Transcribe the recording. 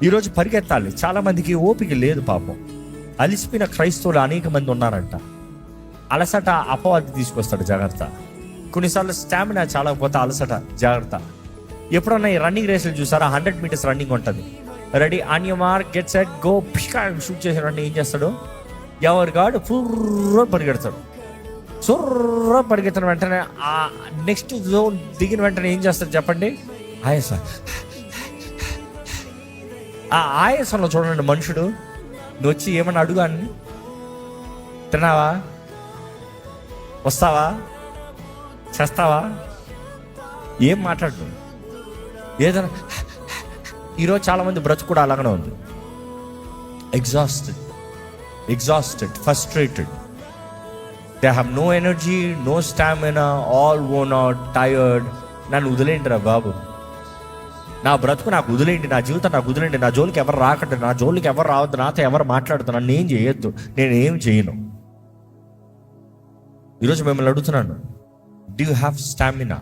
ఈరోజు పరిగెత్తాలి. చాలా మందికి ఓపిక లేదు పాపం. అలిసిపోయిన క్రైస్తవులు అనేక మంది ఉన్నారంట. అలసట అపవాది తీసుకొస్తాడు, జాగ్రత్త. కొన్నిసార్లు స్టామినా చాలకపోతే అలసట, జాగ్రత్త. ఎప్పుడన్నా ఈ రన్నింగ్ రేసులు చూసారా? 100 మీటర్స్ రన్నింగ్ ఉంటుంది. Ready, on your mark, get set, go, పిష్కా షూట్ చేసాడంటే ఏం చేస్తాడు? ఎవరి గాడు ఫుర్ర పరిగెడతాడు. సుర్ర పరిగెత్తిన వెంటనే ఆ నెక్స్ట్ జోన్ దిగిన వెంటనే ఏం చేస్తాడు చెప్పండి? ఆయాస. ఆ ఆయాసంలో చూడండి మనుషుడు, నువ్వు వచ్చి ఏమన్నా అడుగు అని, తిన్నావా, వస్తావా, చేస్తావా, ఏం మాట్లాడు, ఏదైనా. ఈరోజు చాలామంది బ్రతుకు కూడా అలాగనే ఉంది. Exhausted, frustrated. They have no energy, no stamina, all worn out, tired. నన్ను వదిలేండిరా బాబు, నా బ్రతుకు నాకు వదిలేండి, నా జీవితం నాకు వదిలేండి, నా జోలికి ఎవరు రాకండి, నా జోలికి ఎవరు రావద్దు, నాతో ఎవరు మాట్లాడుతున్నా, నన్ను ఏం చేయొద్దు, నేను ఏం చేయను. ఈరోజు మిమ్మల్ని అడుగుతున్నాను, డూ యూ హ్యావ్ స్టామినా?